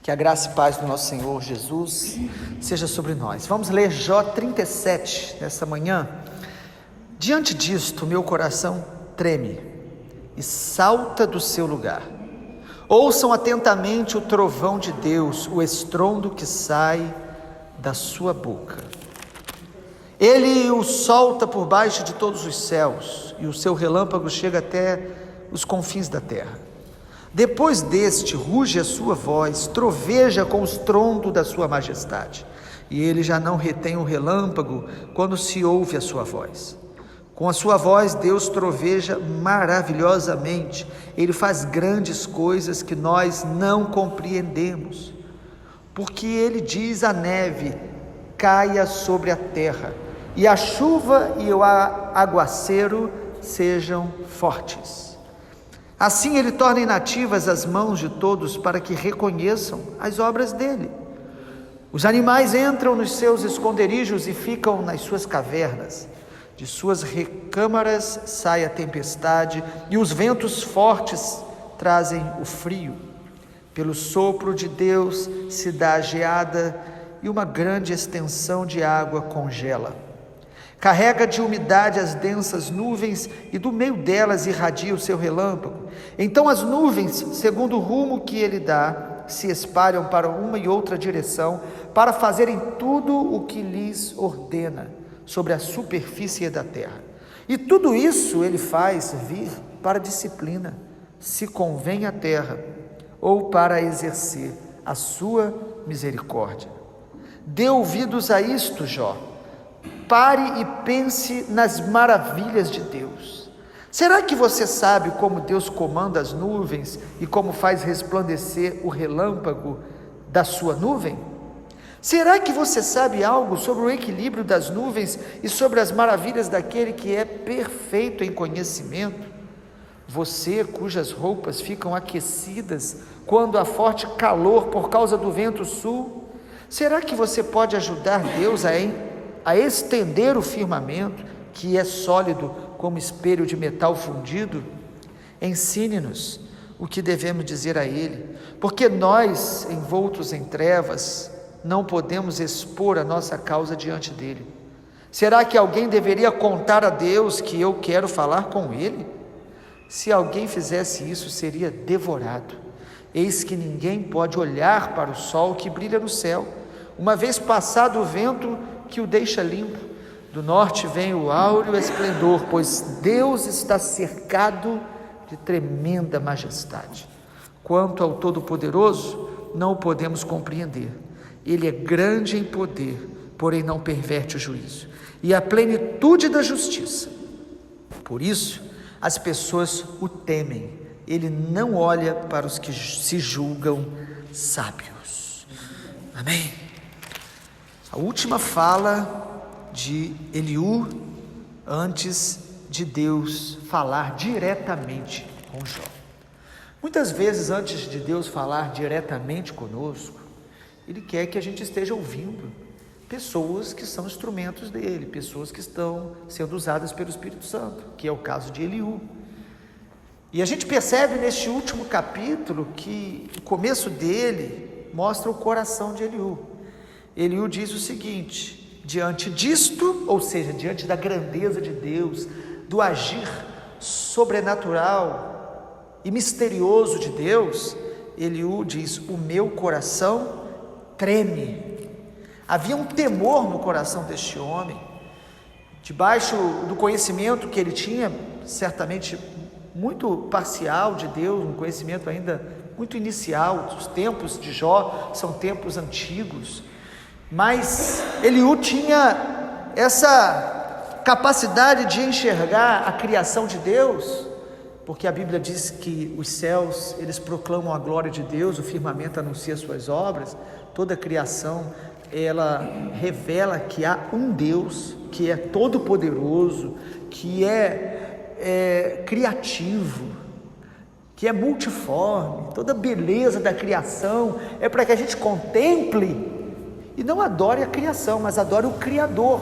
Que a graça e paz do nosso Senhor Jesus seja sobre nós. Vamos ler Jó 37 nessa manhã. Diante disto, meu coração treme e salta do seu lugar. Ouçam atentamente o trovão de Deus, o estrondo que sai da sua boca. Ele o solta por baixo de todos os céus, e o seu relâmpago chega até os confins da terra. Depois deste, ruge a sua voz, troveja com o estrondo da sua majestade, e ele já não retém o relâmpago quando se ouve a sua voz. Com a sua voz, Deus troveja maravilhosamente, ele faz grandes coisas que nós não compreendemos, porque ele diz à neve, caia sobre a terra, e a chuva e o aguaceiro sejam fortes. Assim ele torna inativas as mãos de todos para que reconheçam as obras dele. Os animais entram nos seus esconderijos e ficam nas suas cavernas. De suas recâmaras sai a tempestade e os ventos fortes trazem o frio. Pelo sopro de Deus se dá a geada e uma grande extensão de água congela. Carrega de umidade as densas nuvens e do meio delas irradia o seu relâmpago. Então as nuvens, segundo o rumo que ele dá, se espalham para uma e outra direção, para fazerem tudo o que lhes ordena sobre a superfície da terra. E tudo isso ele faz vir para disciplina, se convém à terra, ou para exercer a sua misericórdia. Dê ouvidos a isto, Jó. Pare e pense nas maravilhas de Deus. Será que você sabe como Deus comanda as nuvens e como faz resplandecer o relâmpago da sua nuvem? Será que você sabe algo sobre o equilíbrio das nuvens e sobre as maravilhas daquele que é perfeito em conhecimento? Você, cujas roupas ficam aquecidas quando há forte calor por causa do vento sul, será que você pode ajudar Deus a estender o firmamento, que é sólido como espelho de metal fundido? Ensine-nos o que devemos dizer a Ele, porque nós, envoltos em trevas, não podemos expor a nossa causa diante dEle. Será que alguém deveria contar a Deus que eu quero falar com Ele? Se alguém fizesse isso, seria devorado. Eis que ninguém pode olhar para o sol que brilha no céu, uma vez passado o vento que o deixa limpo. Do norte vem o áureo esplendor, pois Deus está cercado de tremenda majestade. Quanto ao Todo-Poderoso, não o podemos compreender. Ele é grande em poder, porém não perverte o juízo, e a plenitude da justiça. Por isso, as pessoas o temem. Ele não olha para os que se julgam sábios. Amém? A última fala de Eliú antes de Deus falar diretamente com Jó. Muitas vezes, antes de Deus falar diretamente conosco, Ele quer que a gente esteja ouvindo pessoas que são instrumentos dele, pessoas que estão sendo usadas pelo Espírito Santo, que é o caso de Eliú. E a gente percebe neste último capítulo que o começo dele mostra o coração de Eliú. Eliú diz o seguinte: diante disto, ou seja, diante da grandeza de Deus, do agir sobrenatural e misterioso de Deus, Eliú diz: o meu coração treme. Havia um temor no coração deste homem, debaixo do conhecimento que ele tinha, certamente muito parcial de Deus, um conhecimento ainda muito inicial. Os tempos de Jó são tempos antigos, mas Eliú tinha essa capacidade de enxergar a criação de Deus, porque a Bíblia diz que os céus, eles proclamam a glória de Deus, o firmamento anuncia suas obras. Toda a criação, ela revela que há um Deus que é todo poderoso, que é criativo, que é multiforme. Toda a beleza da criação é para que a gente contemple e não adore a criação, mas adore o Criador,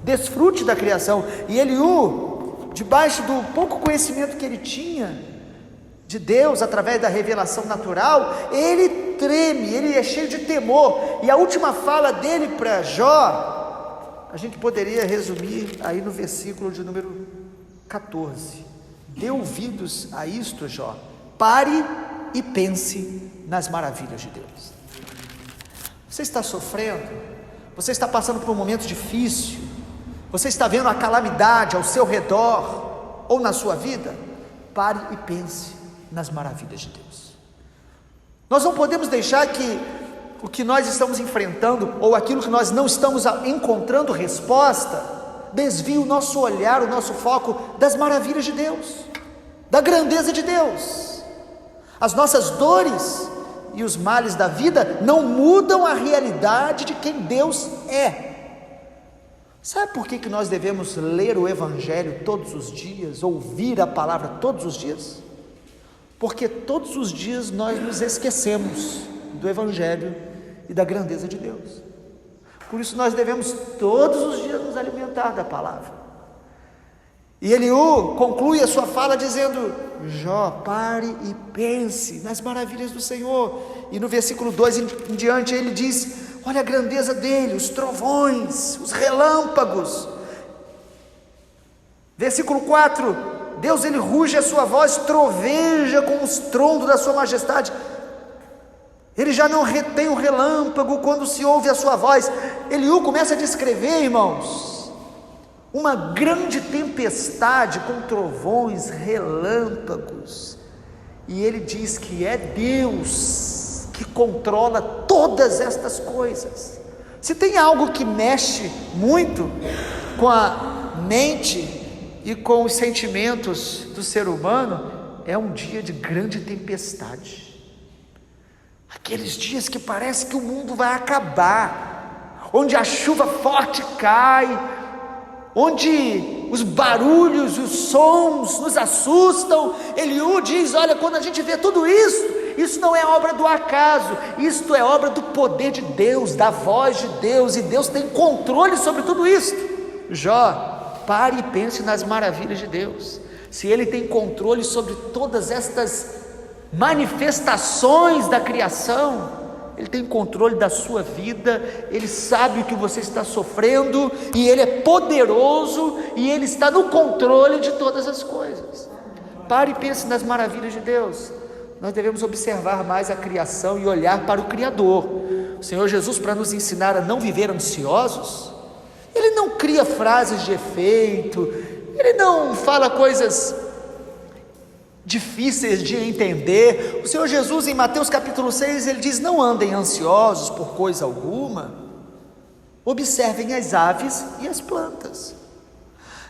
desfrute da criação. E Eliú, debaixo do pouco conhecimento que ele tinha de Deus, através da revelação natural, ele treme, ele é cheio de temor. E a última fala dele para Jó, a gente poderia resumir aí no versículo de número 14. Dê ouvidos a isto, Jó, pare e pense nas maravilhas de Deus. Você está sofrendo? Você está passando por um momento difícil? Você está vendo a calamidade ao seu redor ou na sua vida? Pare e pense nas maravilhas de Deus. Nós não podemos deixar que o que nós estamos enfrentando ou aquilo que nós não estamos encontrando resposta desvie o nosso olhar, o nosso foco das maravilhas de Deus, da grandeza de Deus. As nossas dores e os males da vida não mudam a realidade de quem Deus é. Sabe por que nós devemos ler o Evangelho todos os dias, ouvir a palavra todos os dias? Porque todos os dias nós nos esquecemos do Evangelho e da grandeza de Deus. Por isso nós devemos todos os dias nos alimentar da palavra. E Eliú conclui a sua fala dizendo: Jó, pare e pense nas maravilhas do Senhor. E no versículo 2 em diante ele diz: olha a grandeza dele, os trovões, os relâmpagos. Versículo 4: Deus, ele ruge a sua voz, troveja com os trondos da sua majestade. Ele já não retém o relâmpago quando se ouve a sua voz. Eliú começa a descrever, irmãos, uma grande tempestade com trovões, relâmpagos, e ele diz que é Deus que controla todas estas coisas. Se tem algo que mexe muito com a mente e com os sentimentos do ser humano, é um dia de grande tempestade, aqueles dias que parece que o mundo vai acabar, onde a chuva forte cai, onde os barulhos, os sons nos assustam. Eliú diz: olha, quando a gente vê tudo isso, isso não é obra do acaso, isto é obra do poder de Deus, da voz de Deus, e Deus tem controle sobre tudo isso. Jó, pare e pense nas maravilhas de Deus. Se Ele tem controle sobre todas estas manifestações da criação, Ele tem controle da sua vida, Ele sabe o que você está sofrendo, e Ele é poderoso, e Ele está no controle de todas as coisas. Pare e pense nas maravilhas de Deus. Nós devemos observar mais a criação e olhar para o Criador. O Senhor Jesus, para nos ensinar a não viver ansiosos, Ele não cria frases de efeito, Ele não fala coisas difíceis de entender. O Senhor Jesus, em Mateus capítulo 6, ele diz: não andem ansiosos por coisa alguma, observem as aves e as plantas.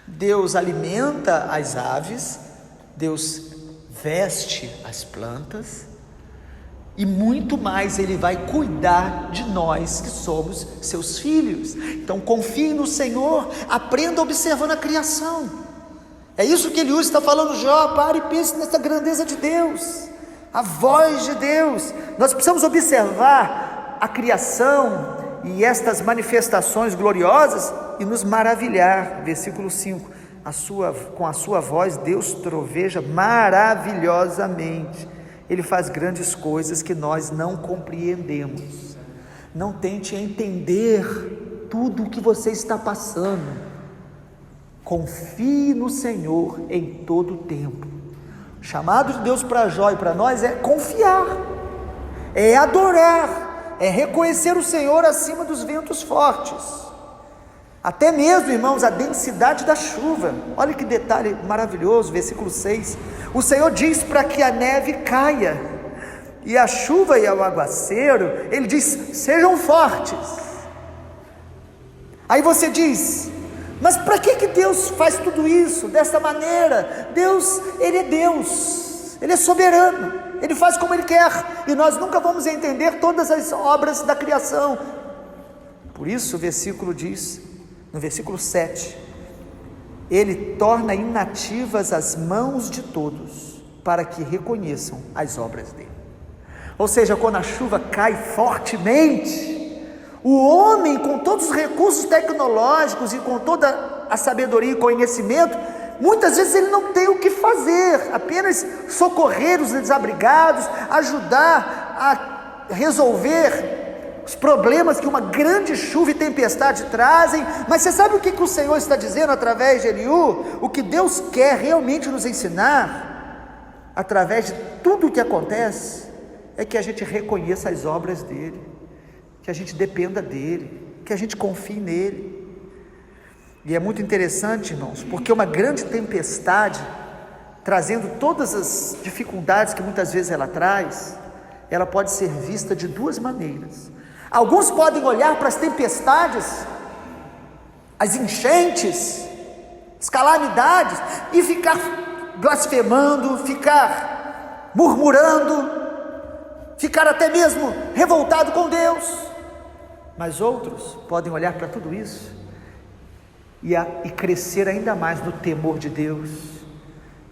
Deus alimenta as aves, Deus veste as plantas, e muito mais Ele vai cuidar de nós que somos seus filhos. Então confie no Senhor, aprenda observando a criação. É isso que Eliú está falando: Jó, pare e pense nessa grandeza de Deus, a voz de Deus. Nós precisamos observar a criação e estas manifestações gloriosas e nos maravilhar. Versículo 5: com a sua voz Deus troveja maravilhosamente, Ele faz grandes coisas que nós não compreendemos. Não tente entender tudo o que você está passando. Confie no Senhor em todo o tempo. O chamado de Deus para Jó e para nós é confiar, é adorar, é reconhecer o Senhor acima dos ventos fortes, até mesmo, irmãos, a densidade da chuva. Olha que detalhe maravilhoso, versículo 6: o Senhor diz para que a neve caia, e a chuva e o aguaceiro, Ele diz, sejam fortes. Aí você diz: mas para que Deus faz tudo isso dessa maneira? Deus, Ele é Deus, Ele é soberano, Ele faz como Ele quer, e nós nunca vamos entender todas as obras da criação. Por isso o versículo diz, no versículo 7, Ele torna inativas as mãos de todos, para que reconheçam as obras dele. Ou seja, quando a chuva cai fortemente, o homem, com todos os recursos tecnológicos e com toda a sabedoria e conhecimento, muitas vezes ele não tem o que fazer, apenas socorrer os desabrigados, ajudar a resolver os problemas que uma grande chuva e tempestade trazem. Mas você sabe o que o Senhor está dizendo através de Eliú? O que Deus quer realmente nos ensinar, através de tudo o que acontece, é que a gente reconheça as obras dEle, que a gente dependa dEle, que a gente confie nele. E é muito interessante, irmãos, porque uma grande tempestade, trazendo todas as dificuldades que muitas vezes ela traz, ela pode ser vista de duas maneiras. Alguns podem olhar para as tempestades, as enchentes, as calamidades, e ficar blasfemando, ficar murmurando, ficar até mesmo revoltado com Deus. Mas outros podem olhar para tudo isso e crescer ainda mais no temor de Deus,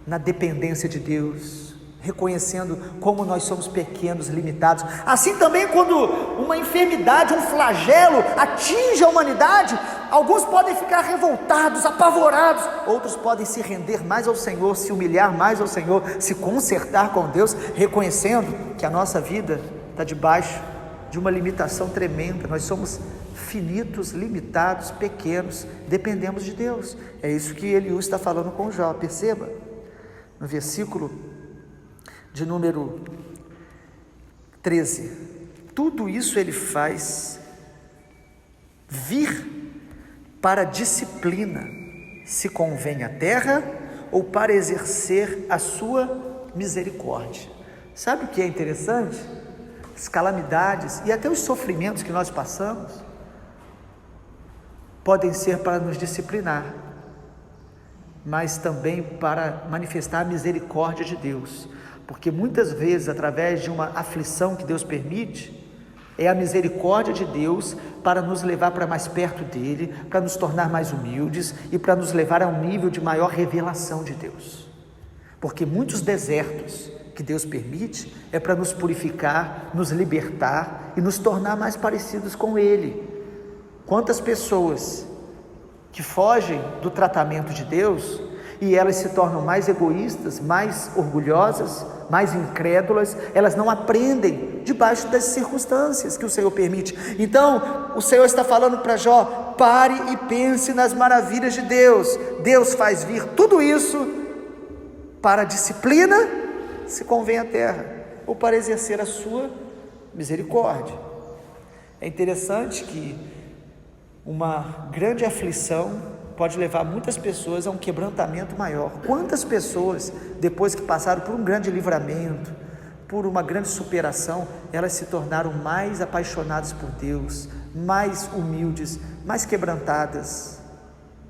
na dependência de Deus, reconhecendo como nós somos pequenos, limitados. Assim também, quando uma enfermidade, um flagelo atinge a humanidade, alguns podem ficar revoltados, apavorados, outros podem se render mais ao Senhor, se humilhar mais ao Senhor, se consertar com Deus, reconhecendo que a nossa vida está debaixo de uma limitação tremenda. Nós somos finitos, limitados, pequenos, dependemos de Deus. É isso que Eliú está falando com Jó. Perceba, no versículo de número 13, tudo isso ele faz vir para disciplina, se convém à terra, ou para exercer a sua misericórdia. Sabe o que é interessante? As calamidades e até os sofrimentos que nós passamos podem ser para nos disciplinar, mas também para manifestar a misericórdia de Deus, porque muitas vezes, através de uma aflição que Deus permite, é a misericórdia de Deus para nos levar para mais perto dEle, para nos tornar mais humildes e para nos levar a um nível de maior revelação de Deus. Porque muitos desertos que Deus permite é para nos purificar, nos libertar e nos tornar mais parecidos com Ele. Quantas pessoas que fogem do tratamento de Deus e elas se tornam mais egoístas, mais orgulhosas, mais incrédulas, elas não aprendem debaixo das circunstâncias que o Senhor permite. Então, o Senhor está falando para Jó: pare e pense nas maravilhas de Deus. Deus faz vir tudo isso para a disciplina, se convém à terra, ou para exercer a sua misericórdia. É interessante que uma grande aflição pode levar muitas pessoas a um quebrantamento maior. Quantas pessoas, depois que passaram por um grande livramento, por uma grande superação, elas se tornaram mais apaixonadas por Deus, mais humildes, mais quebrantadas,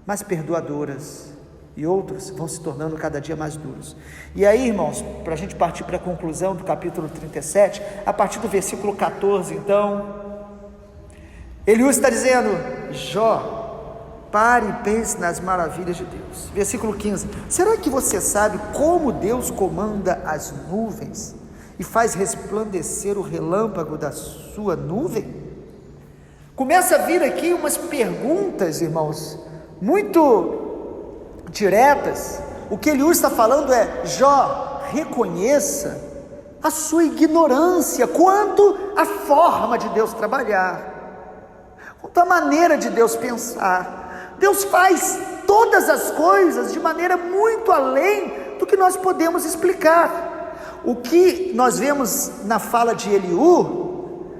mais perdoadoras, e outros vão se tornando cada dia mais duros. E aí, irmãos, para a gente partir para a conclusão do capítulo 37, a partir do versículo 14, então, Eliú está dizendo: Jó, pare e pense nas maravilhas de Deus. Versículo 15: será que você sabe como Deus comanda as nuvens e faz resplandecer o relâmpago da sua nuvem? Começa a vir aqui umas perguntas, irmãos, muito diretas. O que Eliú está falando é: Jó, reconheça a sua ignorância quanto à forma de Deus trabalhar, quanto à maneira de Deus pensar. Deus faz todas as coisas de maneira muito além do que nós podemos explicar. O que nós vemos na fala de Eliú,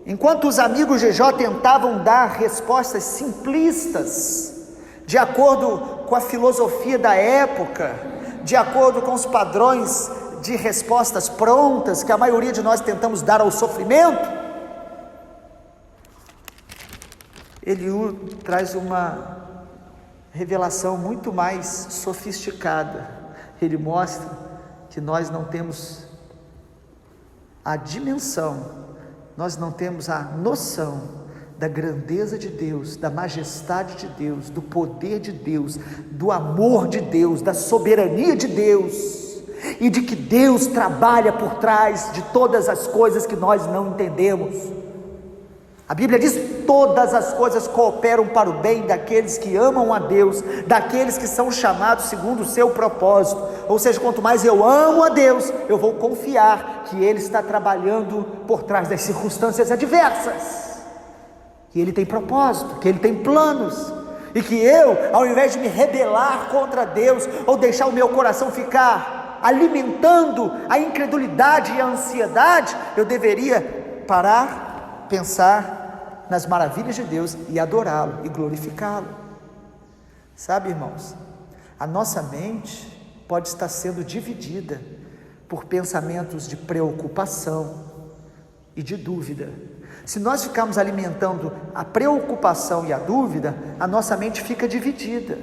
enquanto os amigos de Jó tentavam dar respostas simplistas, de acordo com a filosofia da época, de acordo com os padrões de respostas prontas que a maioria de nós tentamos dar ao sofrimento, Eliú traz uma revelação muito mais sofisticada. Ele mostra que nós não temos a dimensão, nós não temos a noção da grandeza de Deus, da majestade de Deus, do poder de Deus, do amor de Deus, da soberania de Deus, e de que Deus trabalha por trás de todas as coisas que nós não entendemos. A Bíblia diz: todas as coisas cooperam para o bem daqueles que amam a Deus, daqueles que são chamados segundo o seu propósito. Ou seja, quanto mais eu amo a Deus, eu vou confiar que Ele está trabalhando por trás das circunstâncias adversas, que Ele tem propósito, que Ele tem planos, e que eu, ao invés de me rebelar contra Deus, ou deixar o meu coração ficar alimentando a incredulidade e a ansiedade, eu deveria parar, pensar nas maravilhas de Deus e adorá-lo e glorificá-lo. Sabe, irmãos, a nossa mente pode estar sendo dividida por pensamentos de preocupação e de dúvida. Se nós ficarmos alimentando a preocupação e a dúvida, a nossa mente fica dividida,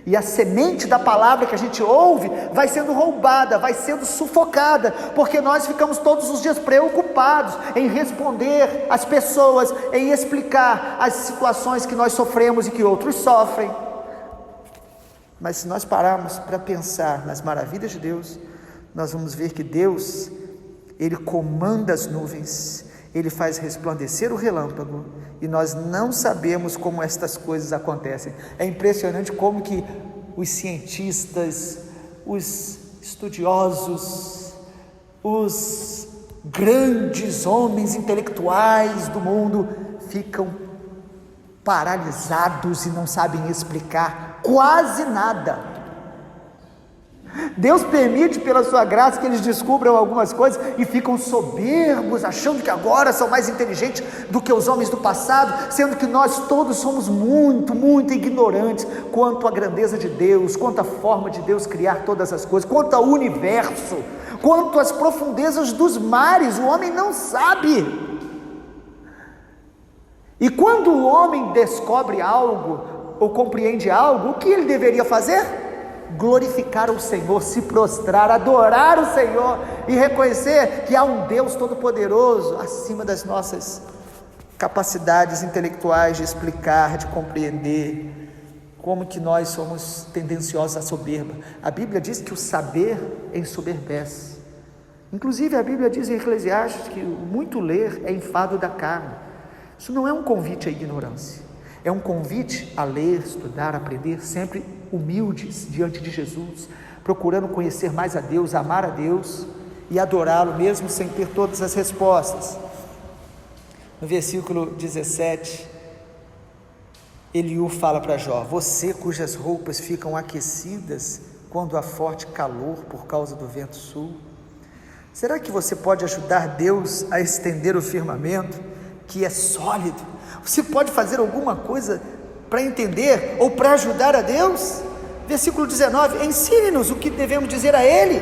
e a semente da palavra que a gente ouve vai sendo roubada, vai sendo sufocada, porque nós ficamos todos os dias preocupados em responder às pessoas, em explicar as situações que nós sofremos e que outros sofrem. Mas se nós pararmos para pensar nas maravilhas de Deus, nós vamos ver que Deus, Ele comanda as nuvens, Ele faz resplandecer o relâmpago, e nós não sabemos como estas coisas acontecem. É impressionante como que os cientistas, os estudiosos, os grandes homens intelectuais do mundo ficam paralisados e não sabem explicar quase nada. Deus permite pela sua graça que eles descubram algumas coisas e ficam soberbos, achando que agora são mais inteligentes do que os homens do passado, sendo que nós todos somos muito ignorantes quanto à grandeza de Deus, quanto à forma de Deus criar todas as coisas, quanto ao universo, quanto às profundezas dos mares. O homem não sabe. E quando o homem descobre algo ou compreende algo, o que ele deveria fazer? Glorificar o Senhor, se prostrar, adorar o Senhor e reconhecer que há um Deus todo-poderoso acima das nossas capacidades intelectuais de explicar, de compreender. Como que nós somos tendenciosos à soberba. A Bíblia diz que o saber ensoberbece. Inclusive a Bíblia diz em Eclesiastes que o muito ler é enfado da carne. Isso não é um convite à ignorância, é um convite a ler, estudar, aprender, sempre humildes diante de Jesus, procurando conhecer mais a Deus, amar a Deus e adorá-lo, mesmo sem ter todas as respostas. No versículo 17, Eliú fala para Jó: você cujas roupas ficam aquecidas quando há forte calor por causa do vento sul, será que você pode ajudar Deus a estender o firmamento, que é sólido? Você pode fazer alguma coisa para entender ou para ajudar a Deus? Versículo 19, ensine-nos o que devemos dizer a Ele,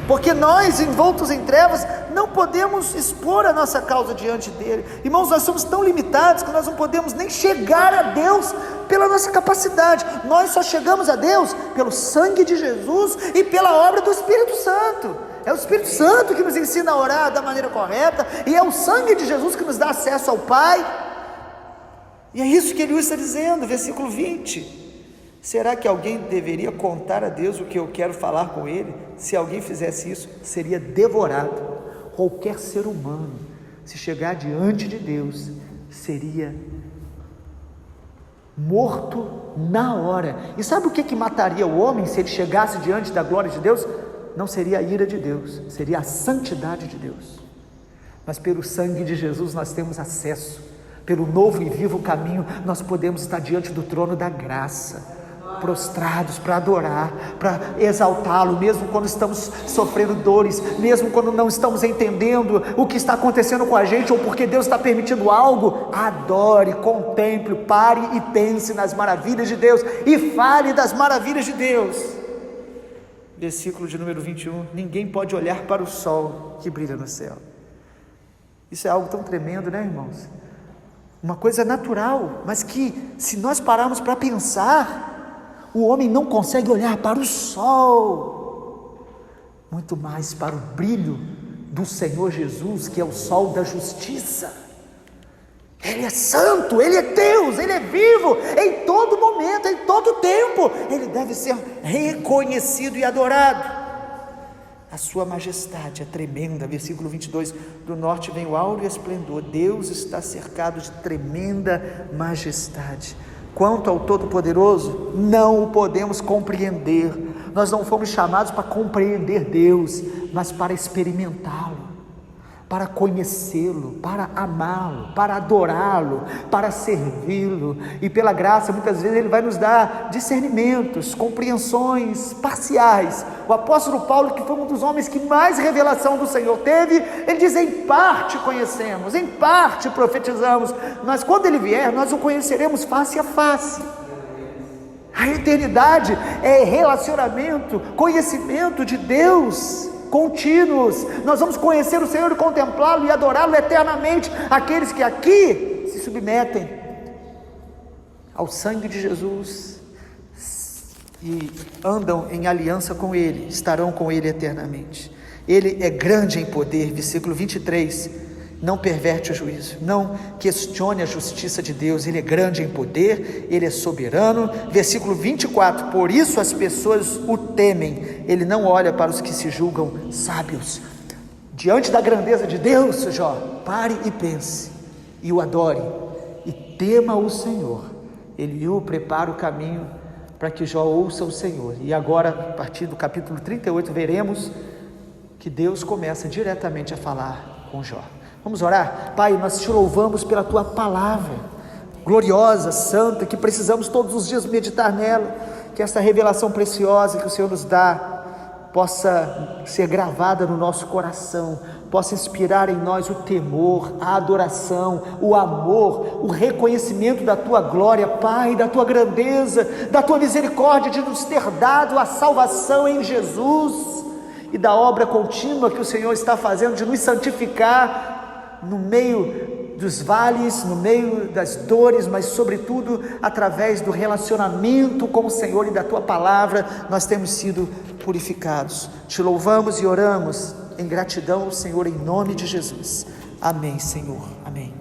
porque nós, envoltos em trevas, não podemos expor a nossa causa diante dEle. Irmãos, nós somos tão limitados que nós não podemos nem chegar a Deus pela nossa capacidade. Nós só chegamos a Deus pelo sangue de Jesus e pela obra do Espírito Santo. É o Espírito Santo que nos ensina a orar da maneira correta, e é o sangue de Jesus que nos dá acesso ao Pai. E é isso que Eliú está dizendo, versículo 20. Será que alguém deveria contar a Deus o que eu quero falar com Ele? Se alguém fizesse isso, seria devorado. Qualquer ser humano, se chegar diante de Deus, seria morto na hora. E sabe o que mataria o homem se ele chegasse diante da glória de Deus? Não seria a ira de Deus, seria a santidade de Deus. Mas pelo sangue de Jesus nós temos acesso, pelo novo e vivo caminho, nós podemos estar diante do trono da graça, prostrados para adorar, para exaltá-lo, mesmo quando estamos sofrendo dores, mesmo quando não estamos entendendo o que está acontecendo com a gente, ou porque Deus está permitindo algo. Adore, contemple, pare e pense nas maravilhas de Deus, e fale das maravilhas de Deus. Versículo de número 21, ninguém pode olhar para o sol que brilha no céu. Isso é algo tão tremendo, né, irmãos? Uma coisa natural, mas que, se nós pararmos para pensar, o homem não consegue olhar para o sol, muito mais para o brilho do Senhor Jesus, que é o sol da justiça. Ele é santo, Ele é Deus, Ele é vivo, em todo momento, em todo tempo, Ele deve ser reconhecido e adorado. A sua majestade é tremenda. Versículo 22, do norte vem o áureo esplendor, Deus está cercado de tremenda majestade. Quanto ao Todo-Poderoso, não o podemos compreender, Nós não fomos chamados para compreender Deus, mas para experimentá-lo, para conhecê-lo, para amá-lo, para adorá-lo, para servi-lo, e pela graça muitas vezes Ele vai nos dar discernimentos, compreensões parciais. O apóstolo Paulo, que foi um dos homens que mais revelação do Senhor teve, ele diz: em parte conhecemos, em parte profetizamos, mas quando Ele vier nós o conheceremos face a face. A eternidade é relacionamento, conhecimento de Deus contínuos. Nós vamos conhecer o Senhor e contemplá-lo e adorá-lo eternamente. Aqueles que aqui se submetem ao sangue de Jesus e andam em aliança com Ele, estarão com Ele eternamente. Ele é grande em poder, versículo 23, não perverte o juízo, não questione a justiça de Deus. Ele é grande em poder, Ele é soberano. Versículo 24, por isso as pessoas o temem, Ele não olha para os que se julgam sábios. Diante da grandeza de Deus, Jó, pare e pense, e o adore, e tema o Senhor. Ele o prepara o caminho para que Jó ouça o Senhor. E agora, a partir do capítulo 38, veremos que Deus começa diretamente a falar com Jó. Vamos orar? Pai, nós te louvamos pela tua palavra gloriosa, santa, que precisamos todos os dias meditar nela, que essa revelação preciosa que o Senhor nos dá possa ser gravada no nosso coração, possa inspirar em nós o temor, a adoração, o amor, o reconhecimento da tua glória, Pai, da tua grandeza, da tua misericórdia de nos ter dado a salvação em Jesus, e da obra contínua que o Senhor está fazendo de nos santificar no meio dos vales, no meio das dores, mas sobretudo através do relacionamento com o Senhor e da tua palavra, nós temos sido purificados. Te louvamos e oramos em gratidão ao Senhor, em nome de Jesus. Amém, Senhor. Amém.